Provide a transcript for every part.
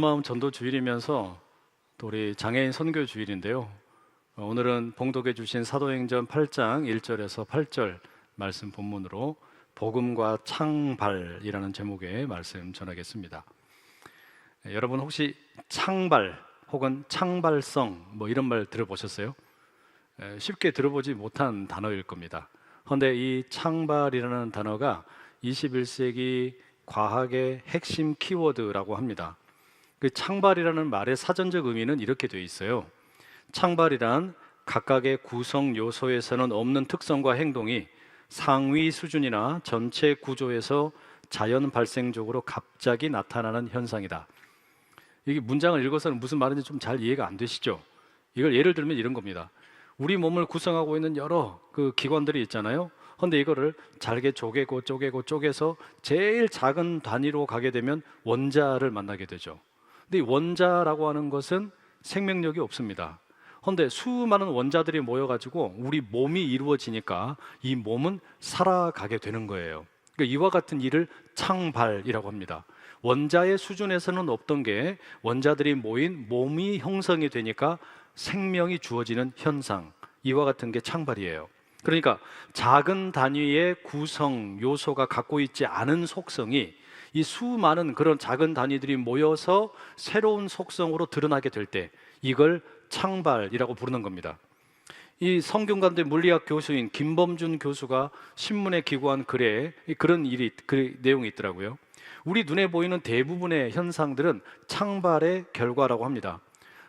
구원마음 전도 주일이면서 또 우리 장애인 선교 주일인데요. 오늘은 봉독해 주신 사도행전 8장 1절에서 8절 말씀 본문으로 복음과 창발이라는 제목의 말씀 전하겠습니다. 여러분 혹시 창발 혹은 창발성 이런 말 들어보셨어요? 쉽게 들어보지 못한 단어일 겁니다. 그런데 이 창발이라는 단어가 21세기 과학의 핵심 키워드라고 합니다. 그 창발이라는 말의 사전적 의미는 이렇게 되어 있어요. 창발이란 각각의 구성 요소에서는 없는 특성과 행동이 상위 수준이나 전체 구조에서 자연 발생적으로 갑자기 나타나는 현상이다. 이게 문장을 읽어서는 무슨 말인지 좀 잘 이해가 안 되시죠? 이걸 예를 들면 이런 겁니다. 우리 몸을 구성하고 있는 여러 기관들이 있잖아요. 그런데 이거를 잘게 쪼개서 제일 작은 단위로 가게 되면 원자를 만나게 되죠. 근데 이 원자라고 하는 것은 생명력이 없습니다. 그런데 수많은 원자들이 모여가지고 우리 몸이 이루어지니까 이 몸은 살아가게 되는 거예요. 그러니까 이와 같은 일을 창발이라고 합니다. 원자의 수준에서는 없던 게 원자들이 모인 몸이 형성이 되니까 생명이 주어지는 현상, 이와 같은 게 창발이에요. 그러니까 작은 단위의 구성 요소가 갖고 있지 않은 속성이 이 수많은 그런 작은 단위들이 모여서 새로운 속성으로 드러나게 될 때 이걸 창발이라고 부르는 겁니다. 이 성균관대 물리학 교수인 김범준 교수가 신문에 기고한 글에 그런 내용이 있더라고요. 우리 눈에 보이는 대부분의 현상들은 창발의 결과라고 합니다.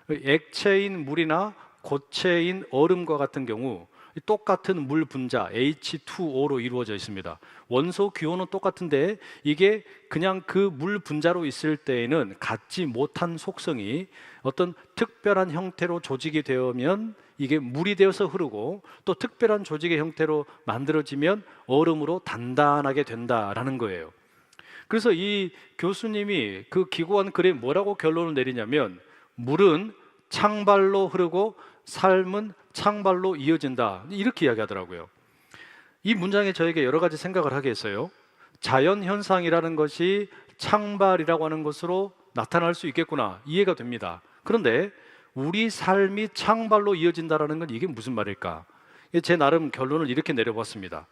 액체인 물이나 고체인 얼음과 같은 경우 똑같은 물 분자 H2O로 이루어져 있습니다. 원소 기호는 똑같은데 이게 그냥 그 물 분자로 있을 때에는 갖지 못한 속성이 어떤 특별한 형태로 조직이 되면 이게 물이 되어서 흐르고 또 특별한 조직의 형태로 만들어지면 얼음으로 단단하게 된다라는 거예요. 그래서 이 교수님이 그 기고한 글에 뭐라고 결론을 내리냐면 물은 창발로 흐르고 삶은 창발로 이어진다, 이렇게 이야기하더라고요. 이 문장에 저에게 여러 가지 생각을 하게 했어요. 자연현상이라는 것이 창발이라고 하는 것으로 나타날 수 있겠구나, 이해가 됩니다. 그런데 우리 삶이 창발로 이어진다는 건 이게 무슨 말일까? 제 나름 결론을 이렇게 내려봤습니다.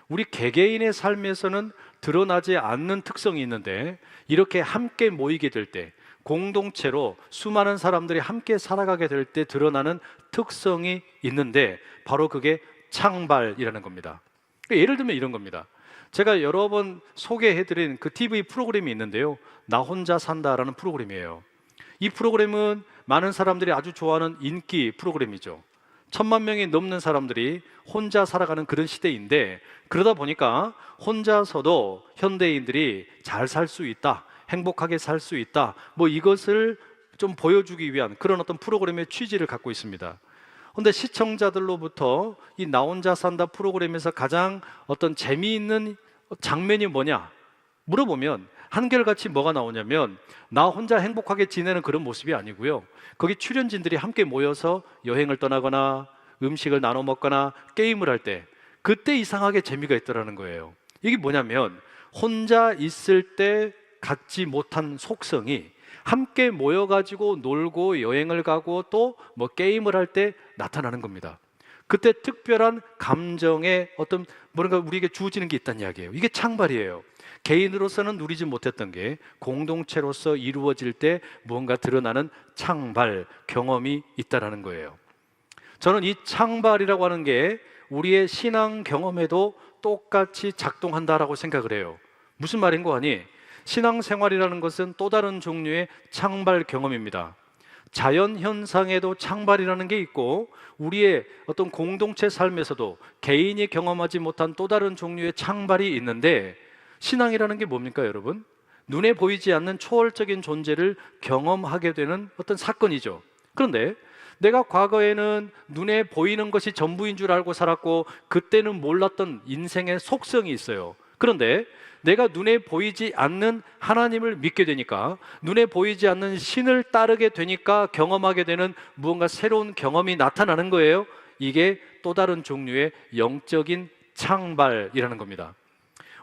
우리 개개인의 삶에서는 드러나지 않는 특성이 있는데 이렇게 함께 모이게 될 때, 공동체로 수많은 사람들이 함께 살아가게 될 때 드러나는 특성이 있는데 바로 그게 창발이라는 겁니다. 예를 들면 이런 겁니다. 제가 여러 번 소개해드린 그 TV 프로그램이 있는데요, 나 혼자 산다라는 프로그램이에요. 이 프로그램은 많은 사람들이 아주 좋아하는 인기 프로그램이죠. 1000만 명이 넘는 사람들이 혼자 살아가는 그런 시대인데, 그러다 보니까 혼자서도 현대인들이 잘 살 수 있다, 행복하게 살 수 있다, 이것을 좀 보여주기 위한 그런 어떤 프로그램의 취지를 갖고 있습니다. 그런데 시청자들로부터 이 나 혼자 산다 프로그램에서 가장 어떤 재미있는 장면이 뭐냐 물어보면 한결같이 뭐가 나오냐면 나 혼자 행복하게 지내는 그런 모습이 아니고요, 거기 출연진들이 함께 모여서 여행을 떠나거나 음식을 나눠 먹거나 게임을 할 때 그때 이상하게 재미가 있더라는 거예요. 이게 뭐냐면 혼자 있을 때 갖지 못한 속성이 함께 모여가지고 놀고 여행을 가고 또 게임을 할 때 나타나는 겁니다. 그때 특별한 감정의 어떤 뭔가 우리에게 주어지는 게 있다는 이야기예요. 이게 창발이에요. 개인으로서는 누리지 못했던 게 공동체로서 이루어질 때 무언가 드러나는 창발 경험이 있다라는 거예요. 저는 이 창발이라고 하는 게 우리의 신앙 경험에도 똑같이 작동한다라고 생각을 해요. 무슨 말인 거 아니? 신앙생활이라는 것은 또 다른 종류의 창발 경험입니다. 자연 현상에도 창발이라는 게 있고 우리의 어떤 공동체 삶에서도 개인이 경험하지 못한 또 다른 종류의 창발이 있는데, 신앙이라는 게 뭡니까 여러분? 눈에 보이지 않는 초월적인 존재를 경험하게 되는 어떤 사건이죠. 그런데 내가 과거에는 눈에 보이는 것이 전부인 줄 알고 살았고 그때는 몰랐던 인생의 속성이 있어요. 그런데 내가 눈에 보이지 않는 하나님을 믿게 되니까, 눈에 보이지 않는 신을 따르게 되니까 경험하게 되는 무언가 새로운 경험이 나타나는 거예요. 이게 또 다른 종류의 영적인 창발이라는 겁니다.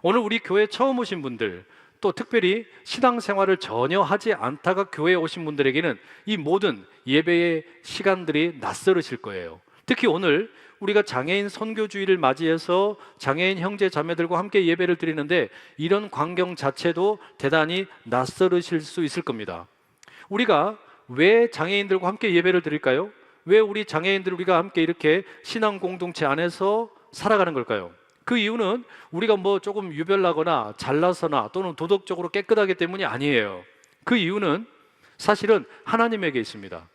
오늘 우리 교회 처음 오신 분들, 또 특별히 신앙생활을 전혀 하지 않다가 교회에 오신 분들에게는 이 모든 예배의 시간들이 낯설으실 거예요. 특히 오늘 우리가 장애인 선교주의를 맞이해서 장애인 형제 자매들과 함께 예배를 드리는데 이런 광경 자체도 대단히 낯설으실 수 있을 겁니다. 우리가 왜 장애인들과 함께 예배를 드릴까요? 왜 우리 장애인들 우리가 함께 이렇게 신앙 공동체 안에서 살아가는 걸까요? 그 이유는 우리가 뭐 조금 유별나거나 잘나서나 또는 도덕적으로 깨끗하기 때문이 아니에요. 그 이유는 사실은 하나님에게 있습니다.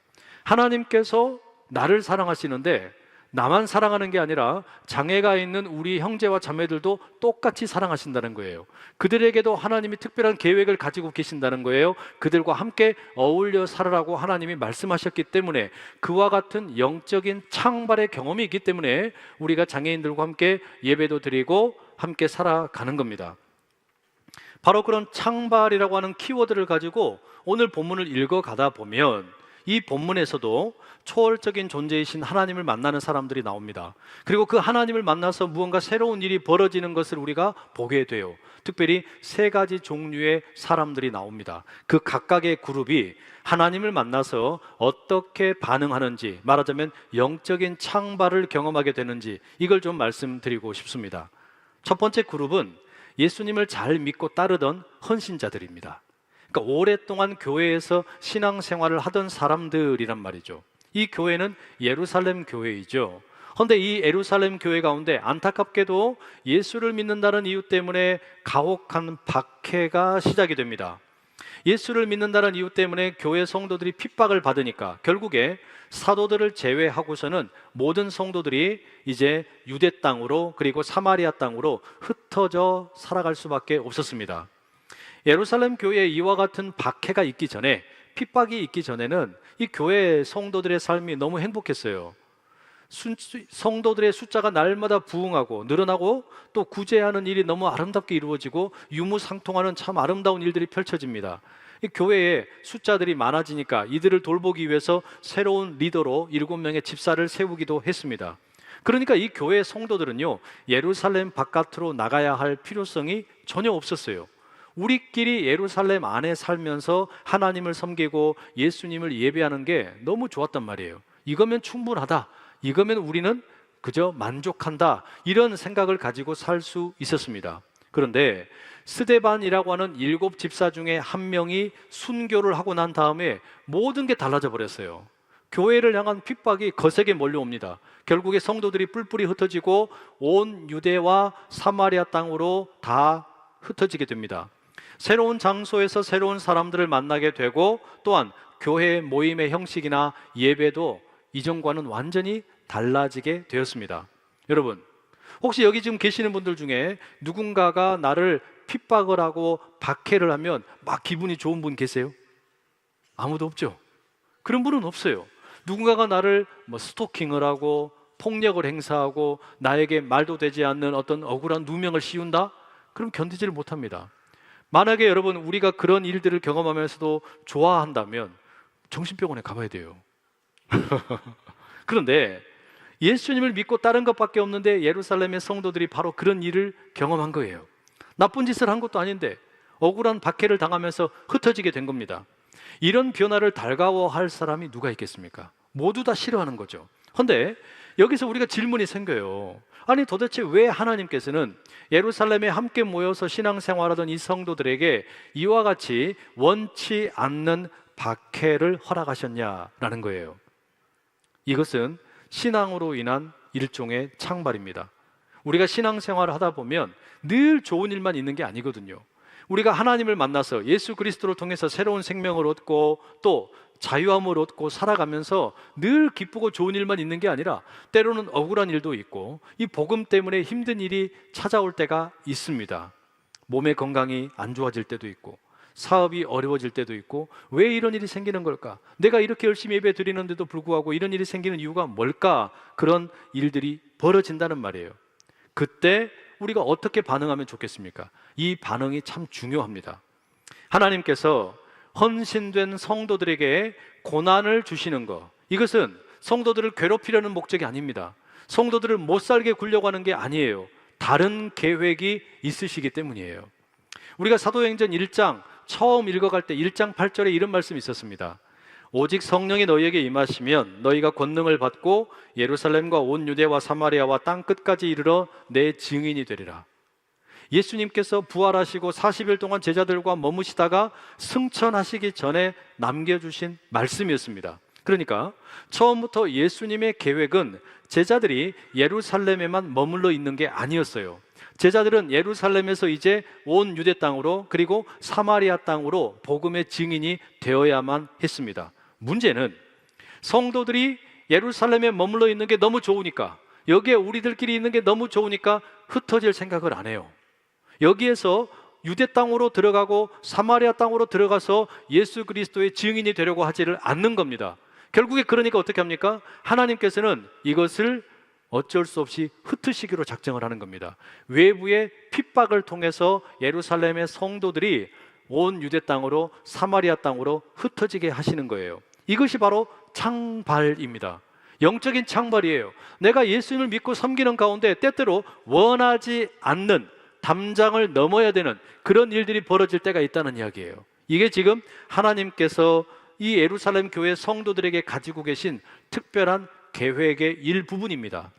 하나님께서 나를 사랑하시는데 나만 사랑하는 게 아니라 장애가 있는 우리 형제와 자매들도 똑같이 사랑하신다는 거예요. 그들에게도 하나님이 특별한 계획을 가지고 계신다는 거예요. 그들과 함께 어울려 살아라고 하나님이 말씀하셨기 때문에 그와 같은 영적인 창발의 경험이 있기 때문에 우리가 장애인들과 함께 예배도 드리고 함께 살아가는 겁니다. 바로 그런 창발이라고 하는 키워드를 가지고 오늘 본문을 읽어가다 보면 이 본문에서도 초월적인 존재이신 하나님을 만나는 사람들이 나옵니다. 그리고 그 하나님을 만나서 무언가 새로운 일이 벌어지는 것을 우리가 보게 돼요. 특별히 세 가지 종류의 사람들이 나옵니다. 그 각각의 그룹이 하나님을 만나서 어떻게 반응하는지, 말하자면 영적인 창발을 경험하게 되는지, 이걸 좀 말씀드리고 싶습니다. 첫 번째 그룹은 예수님을 잘 믿고 따르던 헌신자들입니다. 그러니까 오랫동안 교회에서 신앙생활을 하던 사람들이란 말이죠. 이 교회는 예루살렘 교회이죠. 그런데 이 예루살렘 교회 가운데 안타깝게도 예수를 믿는다는 이유 때문에 가혹한 박해가 시작이 됩니다. 예수를 믿는다는 이유 때문에 교회 성도들이 핍박을 받으니까 결국에 사도들을 제외하고서는 모든 성도들이 이제 유대 땅으로 그리고 사마리아 땅으로 흩어져 살아갈 수밖에 없었습니다. 예루살렘 교회에 이와 같은 박해가 있기 전에, 핍박이 있기 전에는 이 교회 성도들의 삶이 너무 행복했어요. 성도들의 숫자가 날마다 부흥하고 늘어나고 또 구제하는 일이 너무 아름답게 이루어지고 유무상통하는 참 아름다운 일들이 펼쳐집니다. 이 교회에 숫자들이 많아지니까 이들을 돌보기 위해서 새로운 리더로 7명의 집사를 세우기도 했습니다. 그러니까 이 교회 성도들은요, 예루살렘 바깥으로 나가야 할 필요성이 전혀 없었어요. 우리끼리 예루살렘 안에 살면서 하나님을 섬기고 예수님을 예배하는 게 너무 좋았단 말이에요. 이거면 충분하다, 이거면 우리는 그저 만족한다, 이런 생각을 가지고 살 수 있었습니다. 그런데 스데반이라고 하는 7 집사 중에 한 명이 순교를 하고 난 다음에 모든 게 달라져 버렸어요. 교회를 향한 핍박이 거세게 몰려옵니다. 결국에 성도들이 뿔뿔이 흩어지고 온 유대와 사마리아 땅으로 다 흩어지게 됩니다. 새로운 장소에서 새로운 사람들을 만나게 되고 또한 교회 모임의 형식이나 예배도 이전과는 완전히 달라지게 되었습니다. 여러분, 혹시 여기 지금 계시는 분들 중에 누군가가 나를 핍박을 하고 박해를 하면 막 기분이 좋은 분 계세요? 아무도 없죠? 그런 분은 없어요. 누군가가 나를 스토킹을 하고 폭력을 행사하고 나에게 말도 되지 않는 어떤 억울한 누명을 씌운다? 그럼 견디지를 못합니다. 만약에 여러분 우리가 그런 일들을 경험하면서도 좋아한다면 정신병원에 가봐야 돼요. 그런데 예수님을 믿고 따른 것밖에 없는데 예루살렘의 성도들이 바로 그런 일을 경험한 거예요. 나쁜 짓을 한 것도 아닌데 억울한 박해를 당하면서 흩어지게 된 겁니다. 이런 변화를 달가워할 사람이 누가 있겠습니까? 모두 다 싫어하는 거죠. 그런데 여기서 우리가 질문이 생겨요. 아니 도대체 왜 하나님께서는 예루살렘에 함께 모여서 신앙생활하던 이 성도들에게 이와 같이 원치 않는 박해를 허락하셨냐라는 거예요. 이것은 신앙으로 인한 일종의 창발입니다. 우리가 신앙생활을 하다 보면 늘 좋은 일만 있는 게 아니거든요. 우리가 하나님을 만나서 예수 그리스도를 통해서 새로운 생명을 얻고 또 자유함을 얻고 살아가면서 늘 기쁘고 좋은 일만 있는 게 아니라 때로는 억울한 일도 있고 이 복음 때문에 힘든 일이 찾아올 때가 있습니다. 몸의 건강이 안 좋아질 때도 있고 사업이 어려워질 때도 있고 왜 이런 일이 생기는 걸까? 내가 이렇게 열심히 예배 드리는데도 불구하고 이런 일이 생기는 이유가 뭘까? 그런 일들이 벌어진다는 말이에요. 그때 우리가 어떻게 반응하면 좋겠습니까? 이 반응이 참 중요합니다. 하나님께서 헌신된 성도들에게 고난을 주시는 것, 이것은 성도들을 괴롭히려는 목적이 아닙니다. 성도들을 못 살게 굴려고 하는 게 아니에요. 다른 계획이 있으시기 때문이에요. 우리가 사도행전 1장 처음 읽어갈 때 1장 8절에 이런 말씀이 있었습니다. 오직 성령이 너희에게 임하시면 너희가 권능을 받고 예루살렘과 온 유대와 사마리아와 땅 끝까지 이르러 내 증인이 되리라. 예수님께서 부활하시고 40일 동안 제자들과 머무시다가 승천하시기 전에 남겨주신 말씀이었습니다. 그러니까 처음부터 예수님의 계획은 제자들이 예루살렘에만 머물러 있는 게 아니었어요. 제자들은 예루살렘에서 이제 온 유대 땅으로 그리고 사마리아 땅으로 복음의 증인이 되어야만 했습니다. 문제는 성도들이 예루살렘에 머물러 있는 게 너무 좋으니까, 여기에 우리들끼리 있는 게 너무 좋으니까 흩어질 생각을 안 해요. 여기에서 유대 땅으로 들어가고 사마리아 땅으로 들어가서 예수 그리스도의 증인이 되려고 하지를 않는 겁니다. 결국에 그러니까 어떻게 합니까? 하나님께서는 이것을 어쩔 수 없이 흩으시기로 작정을 하는 겁니다. 외부의 핍박을 통해서 예루살렘의 성도들이 온 유대 땅으로 사마리아 땅으로 흩어지게 하시는 거예요. 이것이 바로 창발입니다. 영적인 창발이에요. 내가 예수님을 믿고 섬기는 가운데 때때로 원하지 않는 담장을 넘어야 되는 그런 일들이 벌어질 때가 있다는 이야기예요. 이게 지금 하나님께서 이 예루살렘 교회 성도들에게 가지고 계신 특별한 계획의 일부분입니다.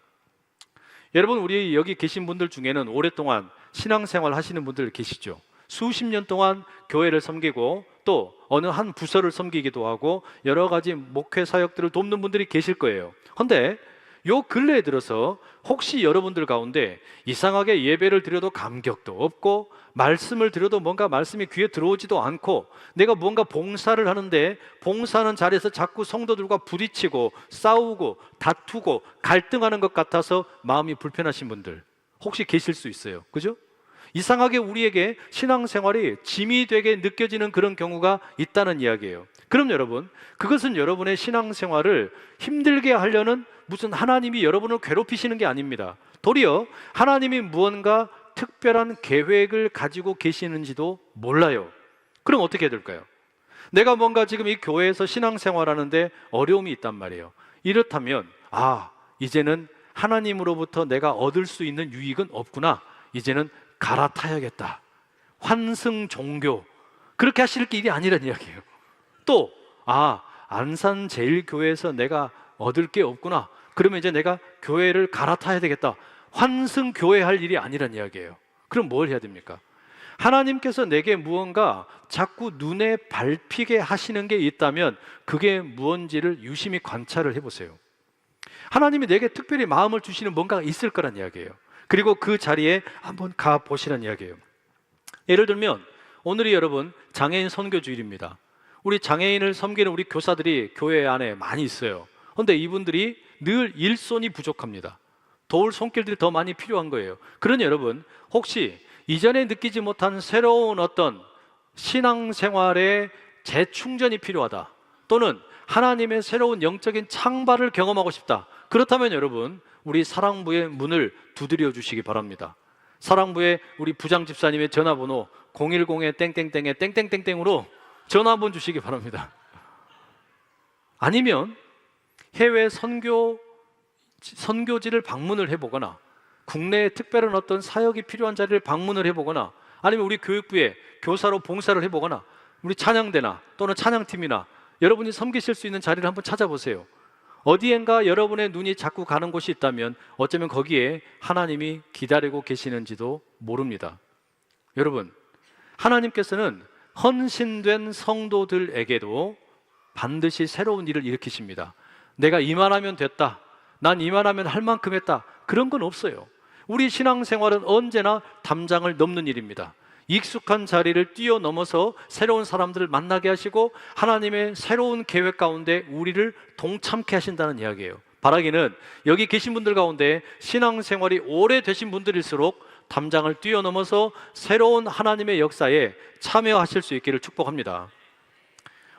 여러분, 우리 여기 계신 분들 중에는 오랫동안 신앙생활 하시는 분들 계시죠. 수십 년 동안 교회를 섬기고 또 어느 한 부서를 섬기기도 하고 여러 가지 목회 사역들을 돕는 분들이 계실 거예요. 그런데 요 근래에 들어서 혹시 여러분들 가운데 이상하게 예배를 드려도 감격도 없고 말씀을 드려도 뭔가 말씀이 귀에 들어오지도 않고 내가 뭔가 봉사를 하는데 봉사하는 자리에서 자꾸 성도들과 부딪히고 싸우고 다투고 갈등하는 것 같아서 마음이 불편하신 분들 혹시 계실 수 있어요. 그죠? 이상하게 우리에게 신앙생활이 짐이 되게 느껴지는 그런 경우가 있다는 이야기예요. 그럼 여러분, 그것은 여러분의 신앙생활을 힘들게 하려는 무슨 하나님이 여러분을 괴롭히시는 게 아닙니다. 도리어 하나님이 무언가 특별한 계획을 가지고 계시는지도 몰라요. 그럼 어떻게 해야 될까요? 내가 뭔가 지금 이 교회에서 신앙생활하는데 어려움이 있단 말이에요. 이렇다면 이제는 하나님으로부터 내가 얻을 수 있는 유익은 없구나. 이제는 갈아타야겠다. 환승 종교, 그렇게 하실 일이 아니란 이야기예요. 또 안산 제일교회에서 내가 얻을 게 없구나. 그러면 이제 내가 교회를 갈아타야 되겠다. 환승 교회 할 일이 아니란 이야기예요. 그럼 뭘 해야 됩니까? 하나님께서 내게 무언가 자꾸 눈에 밟히게 하시는 게 있다면 그게 무언지를 유심히 관찰을 해보세요. 하나님이 내게 특별히 마음을 주시는 뭔가가 있을 거란 이야기예요. 그리고 그 자리에 한번 가보시란 이야기예요. 예를 들면 오늘이 여러분 장애인 선교주일입니다. 우리 장애인을 섬기는 우리 교사들이 교회 안에 많이 있어요. 그런데 이분들이 늘 일손이 부족합니다. 도울 손길들이 더 많이 필요한 거예요. 그러니 여러분, 혹시 이전에 느끼지 못한 새로운 어떤 신앙생활의 재충전이 필요하다, 또는 하나님의 새로운 영적인 창발을 경험하고 싶다, 그렇다면 여러분, 우리 사랑부의 문을 두드려 주시기 바랍니다. 사랑부의 우리 부장 집사님의 전화번호 010-땡땡땡에 땡땡땡땡으로 전화 한번 주시기 바랍니다. 아니면 해외 선교지를 방문을 해보거나 국내에 특별한 어떤 사역이 필요한 자리를 방문을 해보거나 아니면 우리 교육부에 교사로 봉사를 해보거나 우리 찬양대나 또는 찬양팀이나 여러분이 섬기실 수 있는 자리를 한번 찾아보세요. 어디엔가 여러분의 눈이 자꾸 가는 곳이 있다면 어쩌면 거기에 하나님이 기다리고 계시는지도 모릅니다. 여러분, 하나님께서는 헌신된 성도들에게도 반드시 새로운 일을 일으키십니다. 내가 이만하면 됐다, 난 이만하면 할 만큼 했다, 그런 건 없어요. 우리 신앙생활은 언제나 담장을 넘는 일입니다. 익숙한 자리를 뛰어넘어서 새로운 사람들을 만나게 하시고 하나님의 새로운 계획 가운데 우리를 동참케 하신다는 이야기예요. 바라기는 여기 계신 분들 가운데 신앙생활이 오래되신 분들일수록 담장을 뛰어넘어서 새로운 하나님의 역사에 참여하실 수 있기를 축복합니다.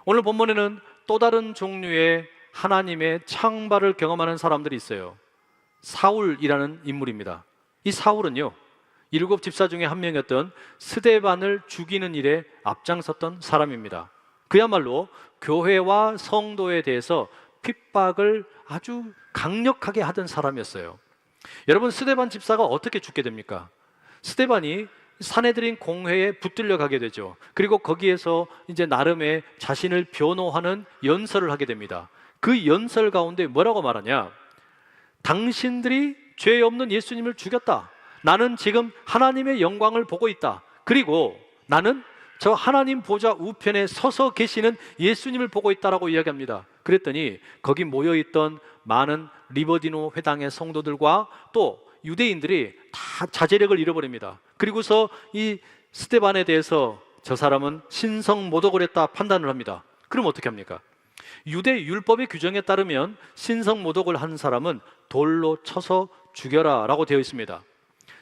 오늘 본문에는 또 다른 종류의 하나님의 창발을 경험하는 사람들이 있어요. 사울이라는 인물입니다. 이 사울은요, 7 집사 중에 한 명이었던 스데반을 죽이는 일에 앞장섰던 사람입니다. 그야말로 교회와 성도에 대해서 핍박을 아주 강력하게 하던 사람이었어요. 여러분, 스데반 집사가 어떻게 죽게 됩니까? 스데반이 사내들인 공회에 붙들려 가게 되죠. 그리고 거기에서 이제 나름의 자신을 변호하는 연설을 하게 됩니다. 그 연설 가운데 뭐라고 말하냐? 당신들이 죄 없는 예수님을 죽였다. 나는 지금 하나님의 영광을 보고 있다. 그리고 나는 저 하나님 보좌 우편에 서서 계시는 예수님을 보고 있다라고 이야기합니다. 그랬더니 거기 모여있던 많은 리버디노 회당의 성도들과 또 유대인들이 다 자제력을 잃어버립니다. 그리고서 이 스데반에 대해서 저 사람은 신성모독을 했다 판단을 합니다. 그럼 어떻게 합니까? 유대 율법의 규정에 따르면 신성모독을 한 사람은 돌로 쳐서 죽여라 라고 되어 있습니다.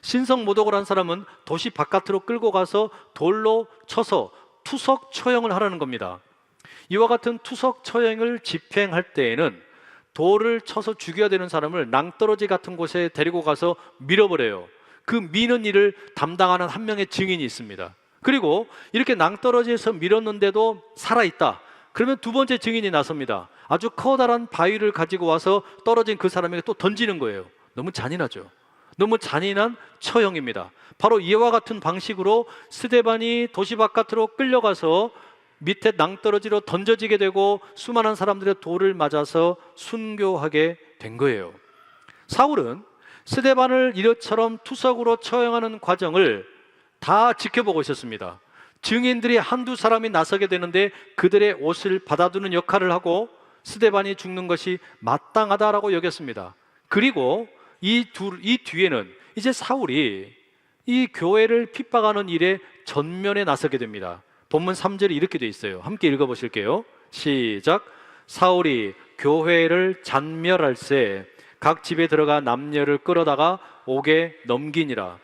신성모독을 한 사람은 도시 바깥으로 끌고 가서 돌로 쳐서 투석 처형을 하라는 겁니다. 이와 같은 투석 처형을 집행할 때에는 돌을 쳐서 죽여야 되는 사람을 낭떠러지 같은 곳에 데리고 가서 밀어버려요. 그 미는 일을 담당하는 한 명의 증인이 있습니다. 그리고 이렇게 낭떠러지에서 밀었는데도 살아있다. 그러면 두 번째 증인이 나섭니다. 아주 커다란 바위를 가지고 와서 떨어진 그 사람에게 또 던지는 거예요. 너무 잔인하죠. 너무 잔인한 처형입니다. 바로 이와 같은 방식으로 스데반이 도시 바깥으로 끌려가서 밑에 낭떠러지로 던져지게 되고 수많은 사람들의 돌을 맞아서 순교하게 된 거예요. 사울은 스데반을 이처럼 투석으로 처형하는 과정을 다 지켜보고 있었습니다. 증인들이 한두 사람이 나서게 되는데 그들의 옷을 받아두는 역할을 하고 스데반이 죽는 것이 마땅하다라고 여겼습니다. 그리고 이 뒤에는 이제 사울이 이 교회를 핍박하는 일에 전면에 나서게 됩니다. 본문 3절이 이렇게 돼 있어요. 함께 읽어보실게요. 시작. 사울이 교회를 잔멸할새 각 집에 들어가 남녀를 끌어다가 옥에 넘기니라.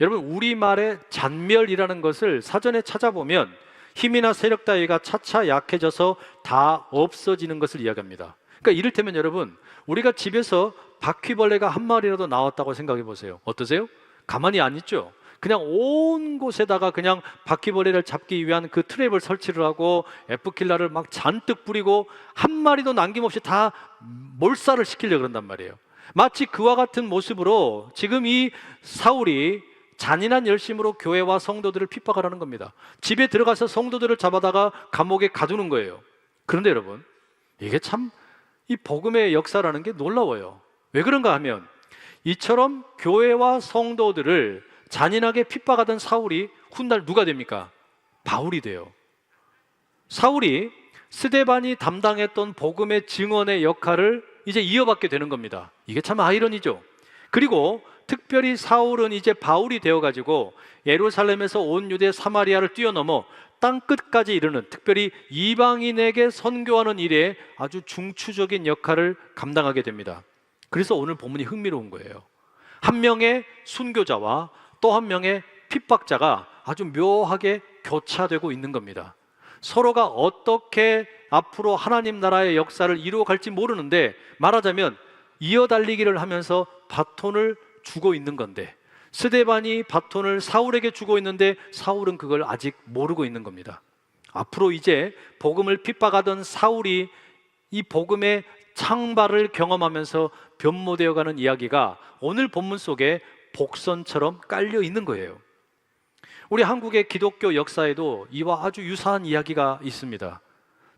여러분, 우리말의 잔멸이라는 것을 사전에 찾아보면 힘이나 세력 따위가 차차 약해져서 다 없어지는 것을 이야기합니다. 그러니까 이를테면 여러분, 우리가 집에서 바퀴벌레가 한 마리라도 나왔다고 생각해 보세요. 어떠세요? 가만히 안 있죠? 그냥 온 곳에다가 그냥 바퀴벌레를 잡기 위한 그 트랩을 설치를 하고 에프킬라를 막 잔뜩 뿌리고 한 마리도 남김없이 다 몰살을 시키려고 그런단 말이에요. 마치 그와 같은 모습으로 지금 이 사울이 잔인한 열심으로 교회와 성도들을 핍박하라는 겁니다. 집에 들어가서 성도들을 잡아다가 감옥에 가두는 거예요. 그런데 여러분, 이게 참 이 복음의 역사라는 게 놀라워요. 왜 그런가 하면 이처럼 교회와 성도들을 잔인하게 핍박하던 사울이 훗날 누가 됩니까? 바울이 돼요. 사울이 스데반이 담당했던 복음의 증언의 역할을 이제 이어받게 되는 겁니다. 이게 참 아이러니죠. 그리고 특별히 사울은 이제 바울이 되어가지고 예루살렘에서 온 유대 사마리아를 뛰어넘어 땅 끝까지 이르는, 특별히 이방인에게 선교하는 일에 아주 중추적인 역할을 감당하게 됩니다. 그래서 오늘 본문이 흥미로운 거예요. 한 명의 순교자와 또 한 명의 핍박자가 아주 묘하게 교차되고 있는 겁니다. 서로가 어떻게 앞으로 하나님 나라의 역사를 이루어갈지 모르는데, 말하자면 이어달리기를 하면서 바톤을 주고 있는 건데, 스데반이 바톤을 사울에게 주고 있는데 사울은 그걸 아직 모르고 있는 겁니다. 앞으로 이제 복음을 핍박하던 사울이 이 복음의 창발을 경험하면서 변모되어가는 이야기가 오늘 본문 속에 복선처럼 깔려 있는 거예요. 우리 한국의 기독교 역사에도 이와 아주 유사한 이야기가 있습니다.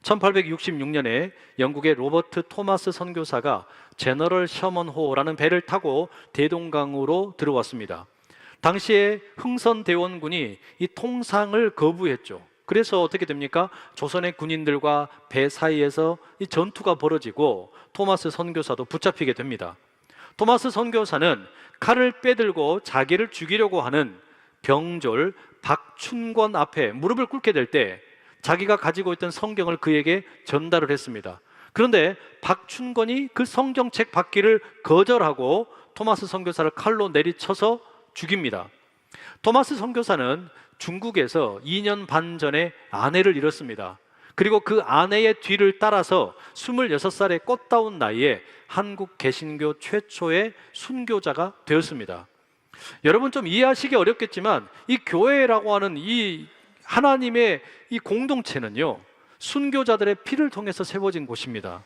1866년에 영국의 로버트 토마스 선교사가 제너럴 셔먼호라는 배를 타고 대동강으로 들어왔습니다. 당시에 흥선대원군이 이 통상을 거부했죠. 그래서 어떻게 됩니까? 조선의 군인들과 배 사이에서 이 전투가 벌어지고 토마스 선교사도 붙잡히게 됩니다. 토마스 선교사는 칼을 빼들고 자기를 죽이려고 하는 병졸 박춘권 앞에 무릎을 꿇게 될 때 자기가 가지고 있던 성경을 그에게 전달을 했습니다. 그런데 박춘권이 그 성경책 받기를 거절하고 토마스 선교사를 칼로 내리쳐서 죽입니다. 토마스 선교사는 중국에서 2년 반 전에 아내를 잃었습니다. 그리고 그 아내의 뒤를 따라서 26살의 꽃다운 나이에 한국 개신교 최초의 순교자가 되었습니다. 여러분, 좀 이해하시기 어렵겠지만 이 교회라고 하는 이 하나님의 이 공동체는요, 순교자들의 피를 통해서 세워진 곳입니다.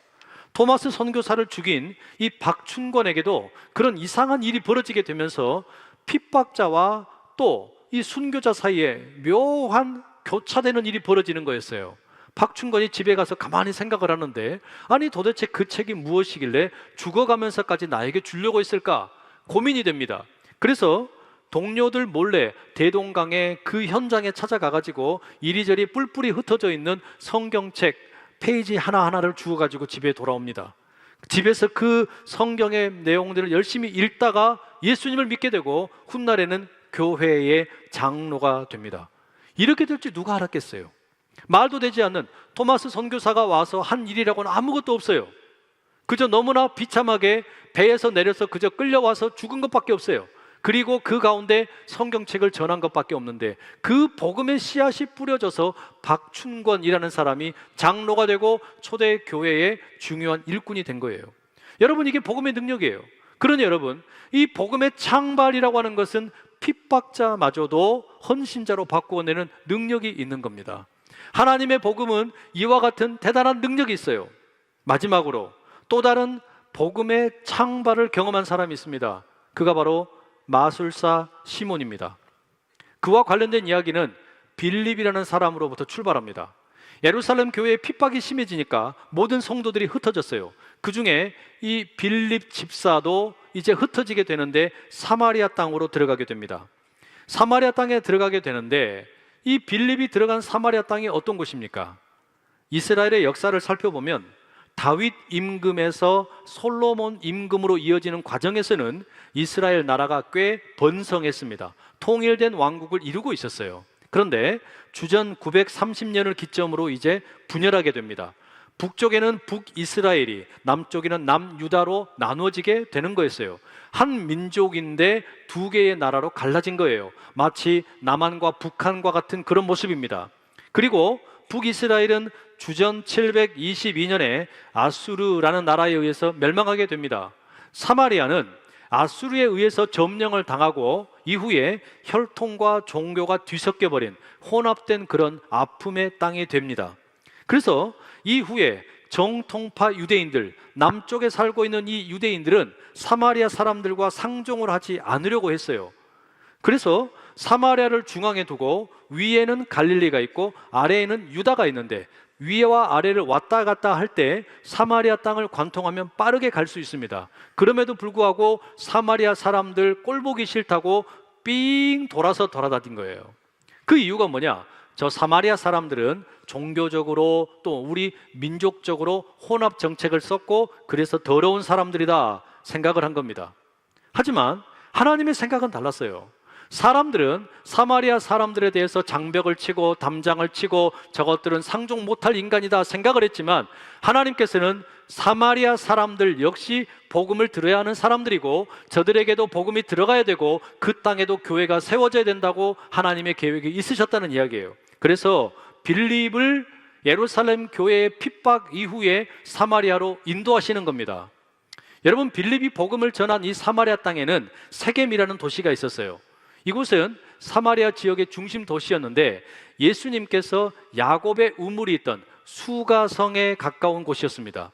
토마스 선교사를 죽인 이 박춘권에게도 그런 이상한 일이 벌어지게 되면서 핍박자와 또 이 순교자 사이에 묘한 교차되는 일이 벌어지는 거였어요. 박충건이 집에 가서 가만히 생각을 하는데, 아니 도대체 그 책이 무엇이길래 죽어가면서까지 나에게 주려고 했을까 고민이 됩니다. 그래서 동료들 몰래 대동강의 그 현장에 찾아가가지고 이리저리 뿔뿔이 흩어져 있는 성경책 페이지 하나하나를 주워가지고 집에 돌아옵니다. 집에서 그 성경의 내용들을 열심히 읽다가 예수님을 믿게 되고 훗날에는 교회의 장로가 됩니다. 이렇게 될지 누가 알았겠어요? 말도 되지 않는 토마스 선교사가 와서 한 일이라고는 아무것도 없어요. 그저 너무나 비참하게 배에서 내려서 그저 끌려와서 죽은 것밖에 없어요. 그리고 그 가운데 성경책을 전한 것밖에 없는데, 그 복음의 씨앗이 뿌려져서 박춘권이라는 사람이 장로가 되고 초대교회의 중요한 일꾼이 된 거예요. 여러분, 이게 복음의 능력이에요. 그러니 여러분, 이 복음의 창발이라고 하는 것은 핍박자마저도 헌신자로 바꾸어내는 능력이 있는 겁니다. 하나님의 복음은 이와 같은 대단한 능력이 있어요. 마지막으로 또 다른 복음의 창발을 경험한 사람이 있습니다. 그가 바로 마술사 시몬입니다. 그와 관련된 이야기는 빌립이라는 사람으로부터 출발합니다. 예루살렘 교회의 핍박이 심해지니까 모든 성도들이 흩어졌어요. 그 중에 이 빌립 집사도 이제 흩어지게 되는데 사마리아 땅으로 들어가게 됩니다. 사마리아 땅에 들어가게 되는데, 이 빌립이 들어간 사마리아 땅이 어떤 곳입니까? 이스라엘의 역사를 살펴보면 다윗 임금에서 솔로몬 임금으로 이어지는 과정에서는 이스라엘 나라가 꽤 번성했습니다. 통일된 왕국을 이루고 있었어요. 그런데 주전 930년을 기점으로 이제 분열하게 됩니다. 북쪽에는 북이스라엘이, 남쪽에는 남유다로 나누어지게 되는 거였어요. 한 민족인데 두 개의 나라로 갈라진 거예요. 마치 남한과 북한과 같은 그런 모습입니다. 그리고 북이스라엘은 주전 722년에 아수르라는 나라에 의해서 멸망하게 됩니다. 사마리아는 아수르에 의해서 점령을 당하고 이후에 혈통과 종교가 뒤섞여 버린 혼합된 그런 아픔의 땅이 됩니다. 그래서 이후에 정통파 유대인들, 남쪽에 살고 있는 이 유대인들은 사마리아 사람들과 상종을 하지 않으려고 했어요. 그래서 사마리아를 중앙에 두고 위에는 갈릴리가 있고 아래에는 유다가 있는데, 위와 아래를 왔다 갔다 할 때 사마리아 땅을 관통하면 빠르게 갈 수 있습니다. 그럼에도 불구하고 사마리아 사람들 꼴보기 싫다고 삥 돌아서 돌아다닌 거예요. 그 이유가 뭐냐? 저 사마리아 사람들은 종교적으로 또 우리 민족적으로 혼합 정책을 썼고, 그래서 더러운 사람들이다 생각을 한 겁니다. 하지만 하나님의 생각은 달랐어요. 사람들은 사마리아 사람들에 대해서 장벽을 치고 담장을 치고 저것들은 상종 못할 인간이다 생각을 했지만, 하나님께서는 사마리아 사람들 역시 복음을 들어야 하는 사람들이고 저들에게도 복음이 들어가야 되고 그 땅에도 교회가 세워져야 된다고 하나님의 계획이 있으셨다는 이야기예요. 그래서 빌립을 예루살렘 교회의 핍박 이후에 사마리아로 인도하시는 겁니다. 여러분, 빌립이 복음을 전한 이 사마리아 땅에는 세겜이라는 도시가 있었어요. 이곳은 사마리아 지역의 중심 도시였는데 예수님께서 야곱의 우물이 있던 수가성에 가까운 곳이었습니다.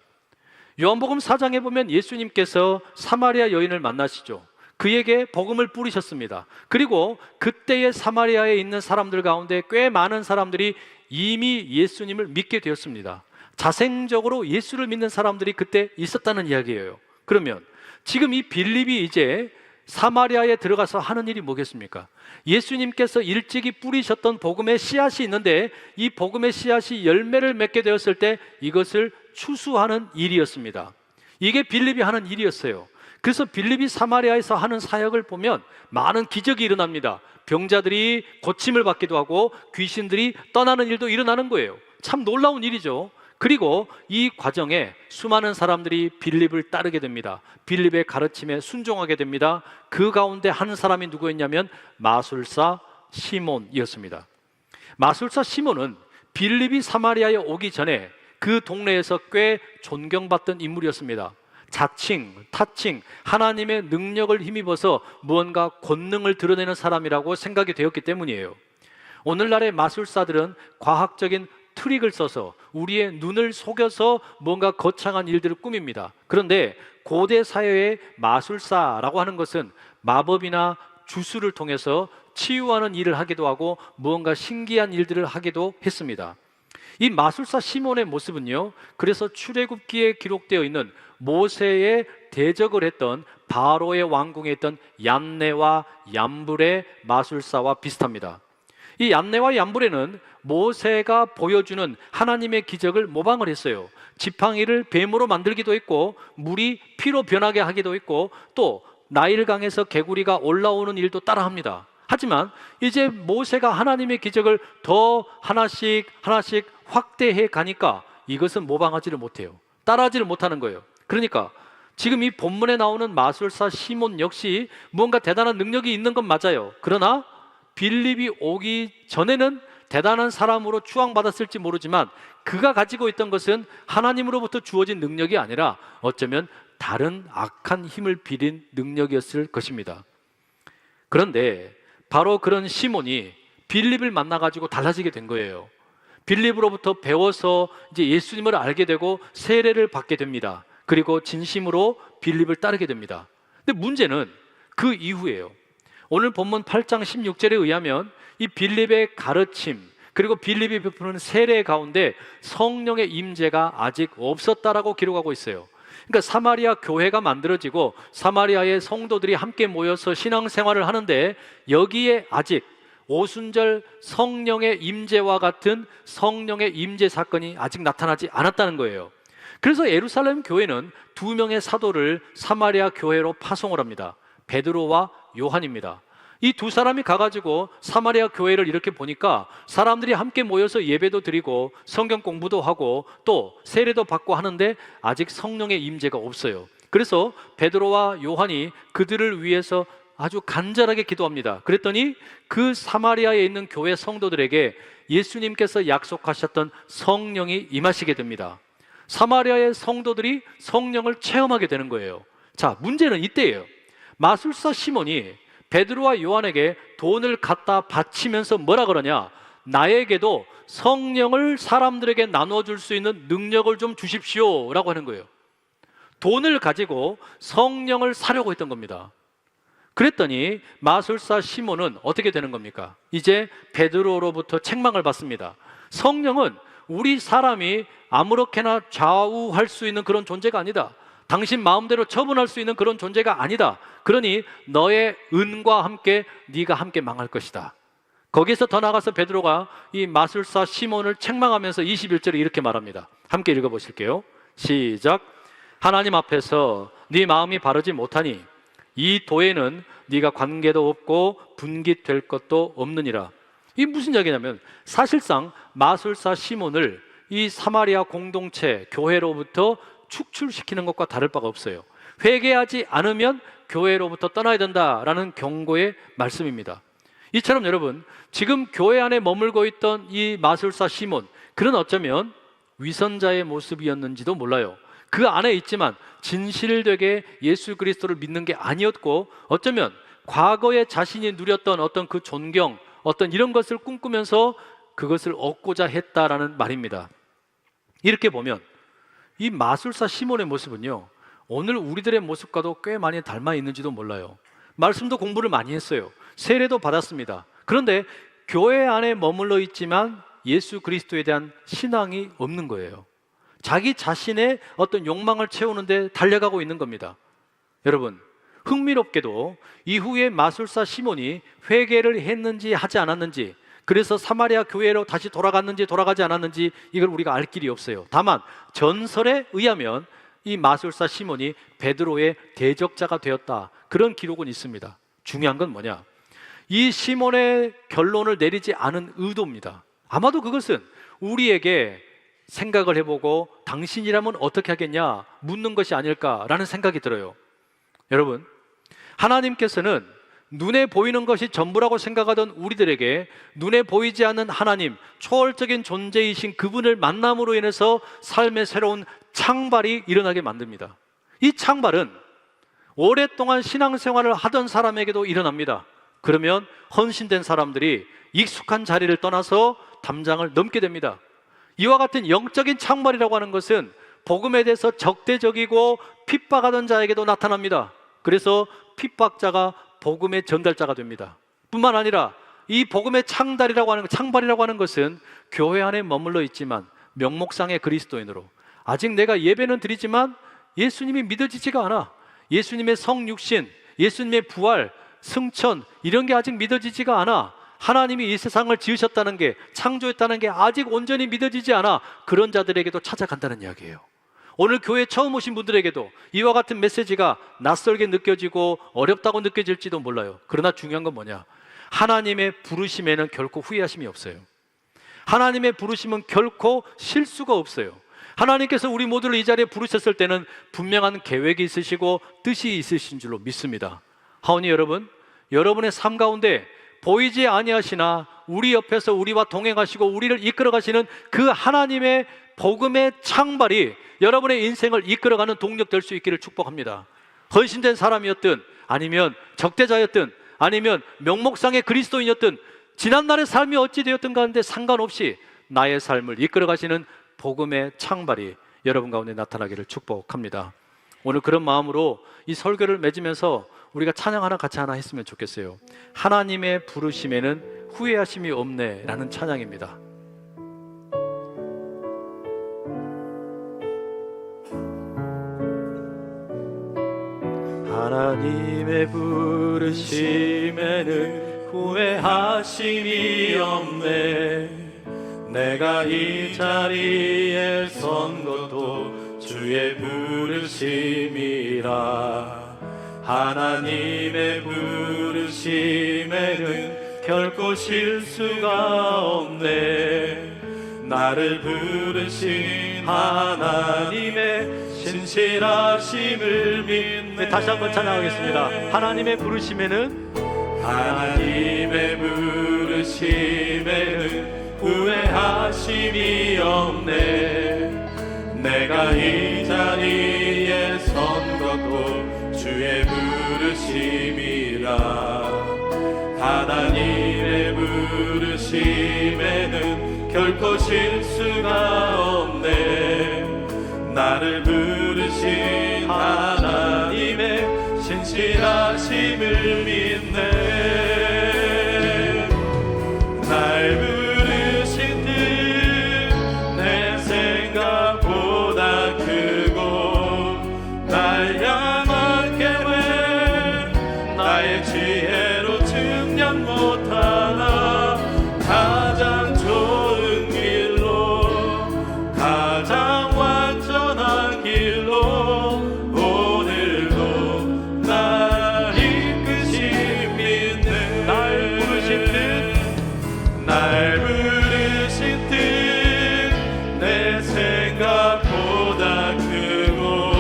요한복음 4장에 보면 예수님께서 사마리아 여인을 만나시죠. 그에게 복음을 뿌리셨습니다. 그리고 그때의 사마리아에 있는 사람들 가운데 꽤 많은 사람들이 이미 예수님을 믿게 되었습니다. 자생적으로 예수를 믿는 사람들이 그때 있었다는 이야기예요. 그러면 지금 이 빌립이 이제 사마리아에 들어가서 하는 일이 뭐겠습니까? 예수님께서 일찍이 뿌리셨던 복음의 씨앗이 있는데 이 복음의 씨앗이 열매를 맺게 되었을 때 이것을 추수하는 일이었습니다. 이게 빌립이 하는 일이었어요. 그래서 빌립이 사마리아에서 하는 사역을 보면 많은 기적이 일어납니다. 병자들이 고침을 받기도 하고 귀신들이 떠나는 일도 일어나는 거예요. 참 놀라운 일이죠. 그리고 이 과정에 수많은 사람들이 빌립을 따르게 됩니다. 빌립의 가르침에 순종하게 됩니다. 그 가운데 한 사람이 누구였냐면 마술사 시몬이었습니다. 마술사 시몬은 빌립이 사마리아에 오기 전에 그 동네에서 꽤 존경받던 인물이었습니다. 자칭, 타칭, 하나님의 능력을 힘입어서 무언가 권능을 드러내는 사람이라고 생각이 되었기 때문이에요. 오늘날의 마술사들은 과학적인 트릭을 써서 우리의 눈을 속여서 뭔가 거창한 일들을 꾸밉니다. 그런데 고대 사회의 마술사라고 하는 것은 마법이나 주술을 통해서 치유하는 일을 하기도 하고 무언가 신기한 일들을 하기도 했습니다. 이 마술사 시몬의 모습은요, 그래서 출애굽기에 기록되어 있는 모세의 대적을 했던 바로의 왕궁에 있던 얀네와 얌브레 마술사와 비슷합니다. 이 얀네와 얌브레는 모세가 보여주는 하나님의 기적을 모방을 했어요. 지팡이를 뱀으로 만들기도 했고, 물이 피로 변하게 하기도 했고, 또 나일강에서 개구리가 올라오는 일도 따라합니다. 하지만 이제 모세가 하나님의 기적을 더 하나씩 확대해 가니까 이것은 모방하지를 못해요. 따라하지를 못하는 거예요. 그러니까 지금 이 본문에 나오는 마술사 시몬 역시 무언가 대단한 능력이 있는 건 맞아요. 그러나 빌립이 오기 전에는 대단한 사람으로 추앙받았을지 모르지만 그가 가지고 있던 것은 하나님으로부터 주어진 능력이 아니라 어쩌면 다른 악한 힘을 빌린 능력이었을 것입니다. 그런데 바로 그런 시몬이 빌립을 만나가지고 달라지게 된 거예요. 빌립으로부터 배워서 이제 예수님을 알게 되고 세례를 받게 됩니다. 그리고 진심으로 빌립을 따르게 됩니다. 근데 문제는 그 이후예요. 오늘 본문 8장 16절에 의하면 이 빌립의 가르침 그리고 빌립이 베푸는 세례 가운데 성령의 임재가 아직 없었다라고 기록하고 있어요. 그러니까 사마리아 교회가 만들어지고 사마리아의 성도들이 함께 모여서 신앙생활을 하는데 여기에 아직 오순절 성령의 임재와 같은 성령의 임재 사건이 아직 나타나지 않았다는 거예요. 그래서 예루살렘 교회는 2명의 사도를 사마리아 교회로 파송을 합니다. 베드로와 요한입니다. 이 두 사람이 가가지고 사마리아 교회를 이렇게 보니까 사람들이 함께 모여서 예배도 드리고 성경 공부도 하고 또 세례도 받고 하는데 아직 성령의 임재가 없어요. 그래서 베드로와 요한이 그들을 위해서 아주 간절하게 기도합니다. 그랬더니 그 사마리아에 있는 교회 성도들에게 예수님께서 약속하셨던 성령이 임하시게 됩니다. 사마리아의 성도들이 성령을 체험하게 되는 거예요. 자, 문제는 이때예요. 마술사 시몬이 베드로와 요한에게 돈을 갖다 바치면서 뭐라 그러냐? 나에게도 성령을 사람들에게 나눠줄 수 있는 능력을 좀 주십시오 라고 하는 거예요. 돈을 가지고 성령을 사려고 했던 겁니다. 그랬더니 마술사 시몬은 어떻게 되는 겁니까? 이제 베드로로부터 책망을 받습니다. 성령은 우리 사람이 아무렇게나 좌우할 수 있는 그런 존재가 아니다. 당신 마음대로 처분할 수 있는 그런 존재가 아니다. 그러니 너의 은과 함께 네가 함께 망할 것이다. 거기서 더 나가서 베드로가 이 마술사 시몬을 책망하면서 21절에 이렇게 말합니다. 함께 읽어보실게요. 시작. 하나님 앞에서 네 마음이 바르지 못하니 이 도에는 네가 관계도 없고 분깃될 것도 없느니라. 이게 무슨 이야기냐면 사실상 마술사 시몬을 이 사마리아 공동체 교회로부터 축출시키는 것과 다를 바가 없어요. 회개하지 않으면 교회로부터 떠나야 된다라는 경고의 말씀입니다. 이처럼 여러분, 지금 교회 안에 머물고 있던 이 마술사 시몬, 그는 어쩌면 위선자의 모습이었는지도 몰라요. 그 안에 있지만 진실되게 예수 그리스도를 믿는 게 아니었고 어쩌면 과거에 자신이 누렸던 어떤 그 존경, 어떤 이런 것을 꿈꾸면서 그것을 얻고자 했다라는 말입니다. 이렇게 보면 이 마술사 시몬의 모습은요, 오늘 우리들의 모습과도 꽤 많이 닮아 있는지도 몰라요. 말씀도 공부를 많이 했어요. 세례도 받았습니다. 그런데 교회 안에 머물러 있지만 예수 그리스도에 대한 신앙이 없는 거예요. 자기 자신의 어떤 욕망을 채우는데 달려가고 있는 겁니다. 여러분, 흥미롭게도 이후에 마술사 시몬이 회개를 했는지 하지 않았는지, 그래서 사마리아 교회로 다시 돌아갔는지 돌아가지 않았는지 이걸 우리가 알 길이 없어요. 다만 전설에 의하면 이 마술사 시몬이 베드로의 대적자가 되었다, 그런 기록은 있습니다. 중요한 건 뭐냐? 이 시몬의 결론을 내리지 않은 의도입니다. 아마도 그것은 우리에게 생각을 해보고 당신이라면 어떻게 하겠냐 묻는 것이 아닐까라는 생각이 들어요. 여러분, 하나님께서는 눈에 보이는 것이 전부라고 생각하던 우리들에게 눈에 보이지 않는 하나님, 초월적인 존재이신 그분을 만남으로 인해서 삶의 새로운 창발이 일어나게 만듭니다. 이 창발은 오랫동안 신앙생활을 하던 사람에게도 일어납니다. 그러면 헌신된 사람들이 익숙한 자리를 떠나서 담장을 넘게 됩니다. 이와 같은 영적인 창발이라고 하는 것은 복음에 대해서 적대적이고 핍박하던 자에게도 나타납니다. 그래서 핍박자가 복음의 전달자가 됩니다. 뿐만 아니라 이 복음의 창발이라고 하는 것은 교회 안에 머물러 있지만 명목상의 그리스도인으로 아직 내가 예배는 드리지만 예수님이 믿어지지가 않아. 예수님의 성육신, 예수님의 부활, 승천 이런 게 아직 믿어지지가 않아. 하나님이 이 세상을 지으셨다는 게, 창조했다는 게 아직 온전히 믿어지지 않아. 그런 자들에게도 찾아간다는 이야기예요. 오늘 교회에 처음 오신 분들에게도 이와 같은 메시지가 낯설게 느껴지고 어렵다고 느껴질지도 몰라요. 그러나 중요한 건 뭐냐? 하나님의 부르심에는 결코 후회하심이 없어요. 하나님의 부르심은 결코 실수가 없어요. 하나님께서 우리 모두를 이 자리에 부르셨을 때는 분명한 계획이 있으시고 뜻이 있으신 줄로 믿습니다. 하오니 여러분, 여러분의 삶 가운데 보이지 아니하시나 우리 옆에서 우리와 동행하시고 우리를 이끌어 가시는 그 하나님의 복음의 창발이 여러분의 인생을 이끌어가는 동력 될 수 있기를 축복합니다. 헌신된 사람이었든 아니면 적대자였든 아니면 명목상의 그리스도인이었든 지난날의 삶이 어찌 되었든 가는데 상관없이 나의 삶을 이끌어 가시는 복음의 창발이 여러분 가운데 나타나기를 축복합니다. 오늘 그런 마음으로 이 설교를 맺으면서 우리가 찬양 같이 하나 했으면 좋겠어요. 하나님의 부르심에는 후회하심이 없네 라는 찬양입니다. 하나님의 부르심에는 후회하심이 없네. 내가 이 자리에 선 것도 주의 부르심이라. 하나님의 부르심에는 결코 실수가 없네. 나를 부르신 하나님의 신실하심을 믿네. 다시 한번 찬양하겠습니다. 하나님의 부르심에는 후회하심이 없네. 내가 이 자리에 선 것도 주의 부르심이라. 하나님의 부르심에는 결코 실수가 없네. 나를 부르신 하나님의 신실하심을 믿네. 날 부르신 뜻 내 생각보다 크고 날 향한 계획 나의 지혜로 측량 못하나. 가장 좋은 길로 가장 완전한 길로 오늘도 날 이끄신 믿네. 날 부르신 뜻 내 생각보다 크고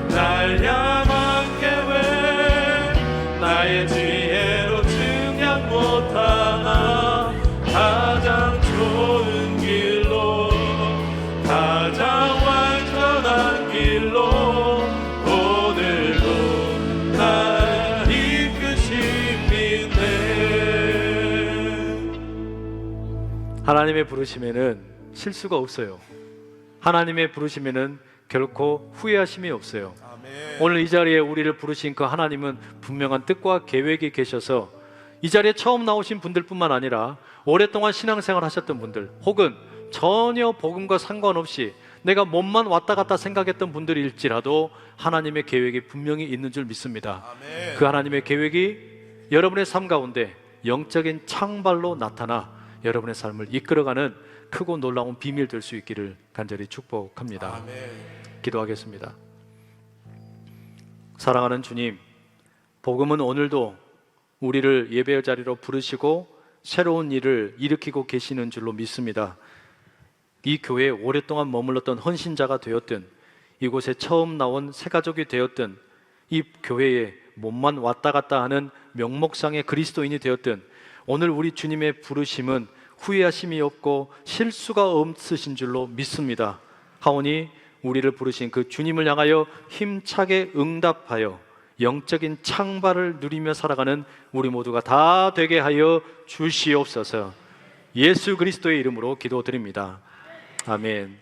날 향한 계획 나의 지혜로 측량 못하나. 가장 좋은 길로 가장 완전한 길로 오늘도 날 이끄신 믿네. 하나님의 부르심에는 실수가 없어요. 하나님의 부르심에는 결코 후회하심이 없어요. 오늘 이 자리에 우리를 부르신 그 하나님은 분명한 뜻과 계획이 계셔서 이 자리에 처음 나오신 분들뿐만 아니라 오랫동안 신앙생활 하셨던 분들 혹은 전혀 복음과 상관없이 내가 몸만 왔다 갔다 생각했던 분들일지라도 하나님의 계획이 분명히 있는 줄 믿습니다. 그 하나님의 계획이 여러분의 삶 가운데 영적인 창발로 나타나 여러분의 삶을 이끌어가는 크고 놀라운 비밀 될 수 있기를 간절히 축복합니다. 기도하겠습니다. 사랑하는 주님, 복음은 오늘도 우리를 예배의 자리로 부르시고 새로운 일을 일으키고 계시는 줄로 믿습니다. 이 교회에 오랫동안 머물렀던 헌신자가 되었든 이곳에 처음 나온 새가족이 되었든 이 교회에 몸만 왔다 갔다 하는 명목상의 그리스도인이 되었든 오늘 우리 주님의 부르심은 후회하심이 없고 실수가 없으신 줄로 믿습니다. 하오니 우리를 부르신 그 주님을 향하여 힘차게 응답하여 영적인 창발을 누리며 살아가는 우리 모두가 다 되게 하여 주시옵소서. 예수 그리스도의 이름으로 기도드립니다. 아멘.